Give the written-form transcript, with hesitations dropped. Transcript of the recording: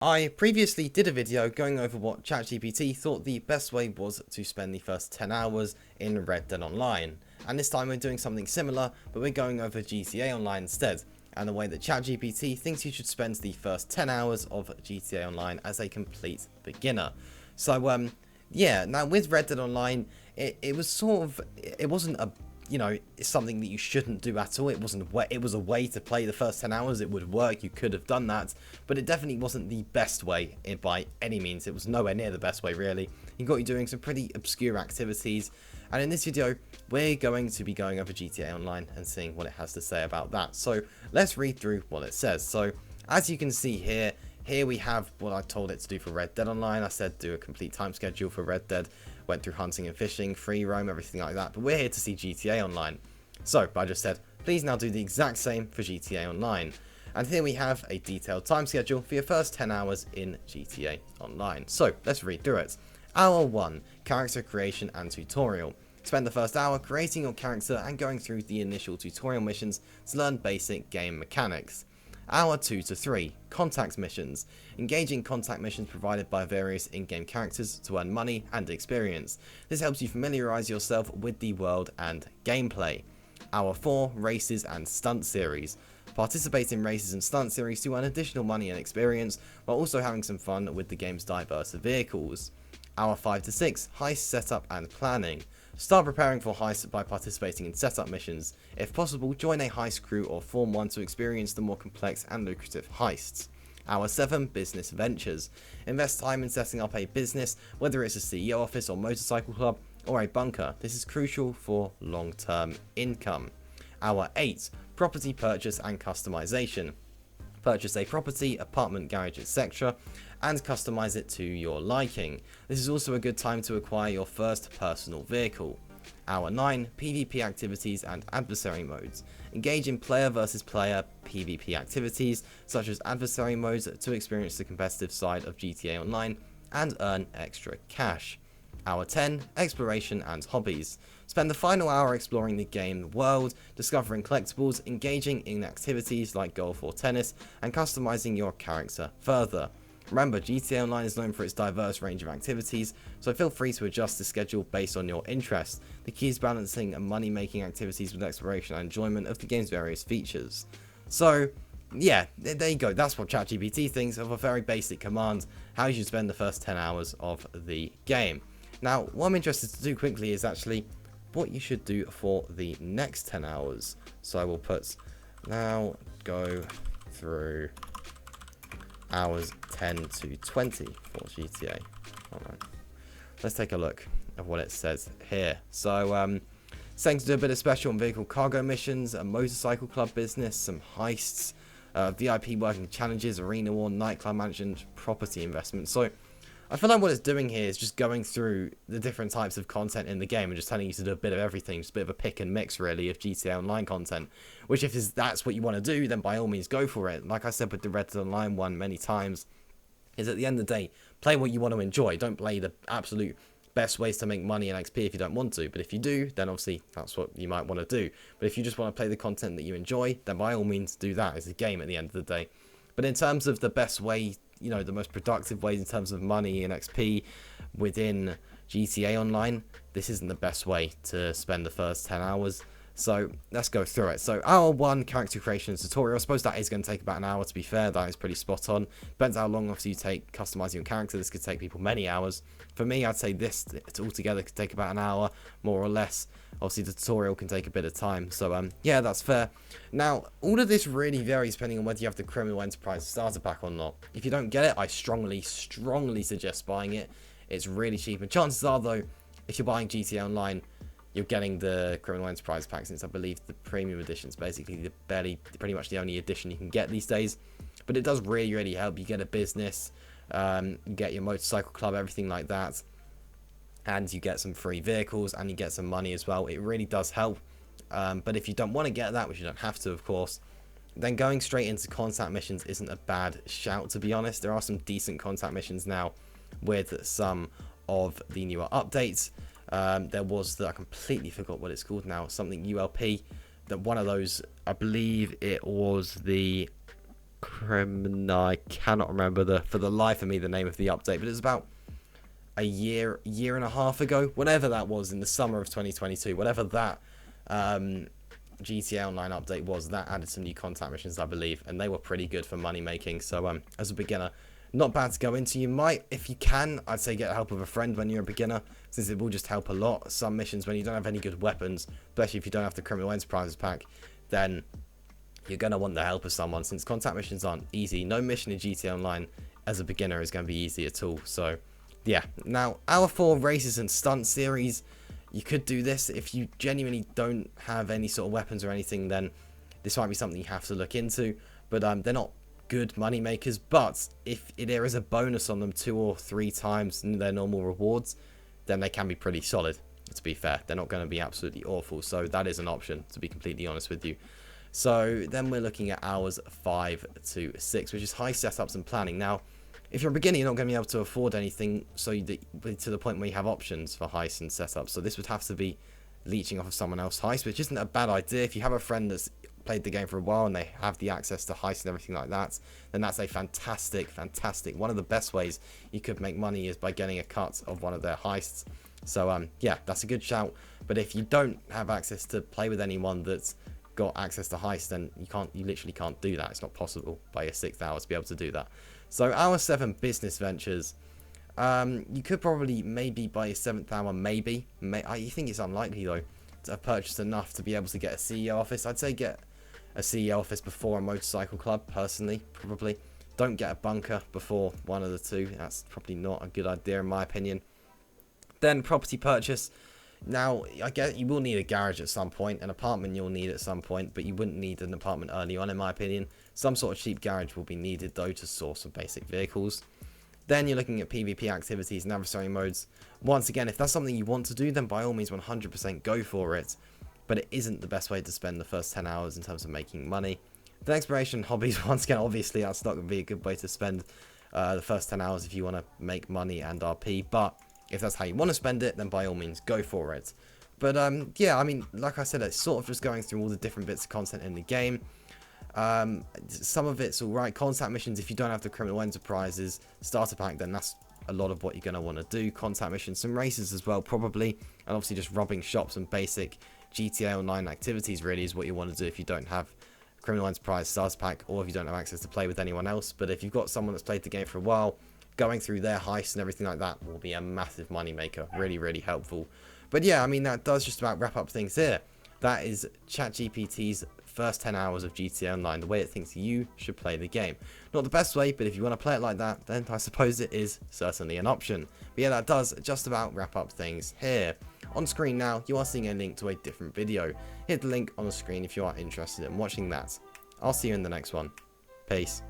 I previously did a video going over what ChatGPT thought the best way was to spend the first 10 hours in Red Dead Online, and this time we're doing something similar, but we're going over GTA Online instead, and the way that ChatGPT thinks you should spend the first 10 hours of GTA Online as a complete beginner. So yeah, now with Red Dead Online, it was sort of, it wasn't a, it's something that you shouldn't do at all. It was a way to play the first 10 hours. It would work. You could have done that, but it definitely wasn't the best way by any means. It was nowhere near the best way, really. You got you doing some pretty obscure activities, and in this video, we're going to be going over GTA Online and seeing what it has to say about that. So let's read through what it says. So as you can see here we have what I told it to do for Red Dead Online. I said do a complete time schedule for Red Dead, went through hunting and fishing, free roam, everything like that, but we're here to see GTA Online. So I just said, please now do the exact same for GTA Online. And here we have a detailed time schedule for your first 10 hours in GTA Online. So let's read through it. Hour 1, character creation and tutorial. Spend the first hour creating your character and going through the initial tutorial missions to learn basic game mechanics. Hour 2 to 3, contact missions. Engaging contact missions provided by various in-game characters to earn money and experience. This helps you familiarise yourself with the world and gameplay. Hour 4, races and stunt series. Participate in races and stunt series to earn additional money and experience, while also having some fun with the game's diverse vehicles. Hour 5 to 6, heist setup and planning. Start preparing for heists by participating in setup missions. If possible, join a heist crew or form one to experience the more complex and lucrative heists. Hour 7, business ventures. Invest time in setting up a business, whether it's a CEO office or motorcycle club, or a bunker. This is crucial for long-term income. Hour 8, property purchase and customization. Purchase a property, apartment, garage, etc. and customize it to your liking. This is also a good time to acquire your first personal vehicle. Hour 9, PvP activities and adversary modes. Engage in player versus player PvP activities, such as adversary modes, to experience the competitive side of GTA Online and earn extra cash. Hour 10, exploration and hobbies. Spend the final hour exploring the game world, discovering collectibles, engaging in activities like golf or tennis, and customizing your character further. Remember, GTA Online is known for its diverse range of activities, so feel free to adjust the schedule based on your interests. The key is balancing money-making activities with exploration and enjoyment of the game's various features. So, yeah, there you go. That's what ChatGPT thinks of a very basic command, how you should spend the first 10 hours of the game. Now, what I'm interested to do quickly is actually what you should do for the next 10 hours. So I will put, now go through hours 10 to 20 for GTA. Alright. Let's take a look at what it says here. So, saying to do a bit of special and vehicle cargo missions, a motorcycle club business, some heists, VIP working challenges, arena war, nightclub management, property investment. So, I feel like what it's doing here is just going through the different types of content in the game and just telling you to do a bit of everything, just a bit of a pick and mix really of GTA Online content, which if that's what you want to do, then by all means go for it. Like I said with the Red Dead Online one many times, is at the end of the day, play what you want to enjoy. Don't play the absolute best ways to make money and XP if you don't want to, but if you do, then obviously that's what you might want to do. But if you just want to play the content that you enjoy, then by all means do that. It's a game at the end of the day. But in terms of the best way, the most productive ways in terms of money and XP within GTA Online, this isn't the best way to spend the first 10 hours. So let's go through it. So hour 1, character creation tutorial. I suppose that is going to take about an hour, to be fair. That is pretty spot on. Depends how long obviously you take customizing your character. This could take people many hours. For me, I'd say this altogether could take about an hour, more or less. Obviously, the tutorial can take a bit of time. So, yeah, that's fair. Now, all of this really varies depending on whether you have the Criminal Enterprise Starter Pack or not. If you don't get it, I strongly suggest buying it. It's really cheap. And chances are, though, if you're buying GTA Online, you're getting the Criminal Enterprise Pack, since I believe the Premium Edition is basically pretty much the only edition you can get these days. But it does really help. You get a business, you get your motorcycle club, everything like that. And you get some free vehicles, and you get some money as well. It really does help. But if you don't want to get that, which you don't have to, of course, then going straight into contact missions isn't a bad shout, to be honest. There are some decent contact missions now with some of the newer updates. There was I completely forgot what it's called now, something ULP, that one of those, I believe it was the I cannot remember for the life of me the name of the update, but it was about a year and a half ago, whatever that was, in the summer of 2022, whatever that GTA Online update was, that added some new contact missions, I believe, and they were pretty good for money making. So as a beginner, not bad to go into. You might, if you can, I'd say get help of a friend when you're a beginner, since it will just help a lot. Some missions, when you don't have any good weapons, especially if you don't have the Criminal Enterprises pack, then you're going to want the help of someone, since contact missions aren't easy. No mission in GTA Online as a beginner is going to be easy at all. So yeah, now Hour 4 Races and Stunt Series, you could do this if you genuinely don't have any sort of weapons or anything. Then this might be something you have to look into, but they're not good money makers. But if there is a bonus on them 2 or 3 times their normal rewards, then they can be pretty solid. To be fair, they're not going to be absolutely awful, so that is an option, to be completely honest with you. So then we're looking at hours 5 to 6, which is high setups and planning. Now, if you're a beginner, you're not going to be able to afford anything to the point where you have options for heist and setups. So this would have to be leeching off of someone else's heist, which isn't a bad idea. If you have a friend that's played the game for a while and they have the access to heist and everything like that, then that's a fantastic, one of the best ways you could make money is by getting a cut of one of their heists. So yeah, that's a good shout. But if you don't have access to play with anyone that's got access to heist, then you literally can't do that. It's not possible by your 6th hour to be able to do that. So hour 7 business ventures, you could probably maybe by your 7th hour, I think it's unlikely though to have purchased enough to be able to get a CEO office. I'd say get a CEO office before a motorcycle club, personally. Probably don't get a bunker before one of the two. That's probably not a good idea in my opinion. Then property purchase. Now, I guess you will need a garage at some point, an apartment you'll need at some point, but you wouldn't need an apartment early on, in my opinion. Some sort of cheap garage will be needed, though, to source some basic vehicles. Then you're looking at PvP activities and adversary modes. Once again, if that's something you want to do, then by all means 100% go for it, but it isn't the best way to spend the first 10 hours in terms of making money. Then exploration hobbies, once again, obviously that's not going to be a good way to spend the first 10 hours if you want to make money and RP, but if that's how you want to spend it, then by all means go for it. But yeah, I mean, like I said, it's sort of just going through all the different bits of content in the game. Some of it's alright. Contact missions, if you don't have the Criminal Enterprises starter pack, then that's a lot of what you're going to want to do. Contact missions, some races as well, probably. And obviously just robbing shops and basic GTA Online activities really is what you want to do if you don't have Criminal Enterprise starter pack, or if you don't have access to play with anyone else. But if you've got someone that's played the game for a while, going through their heists and everything like that will be a massive money maker. Really helpful. But yeah, I mean, that does just about wrap up things here. That is ChatGPT's first 10 hours of GTA Online, the way it thinks you should play the game. Not the best way, but if you want to play it like that, then I suppose it is certainly an option. But yeah, that does just about wrap up things here. On screen now, you are seeing a link to a different video. Hit the link on the screen if you are interested in watching that. I'll see you in the next one. Peace.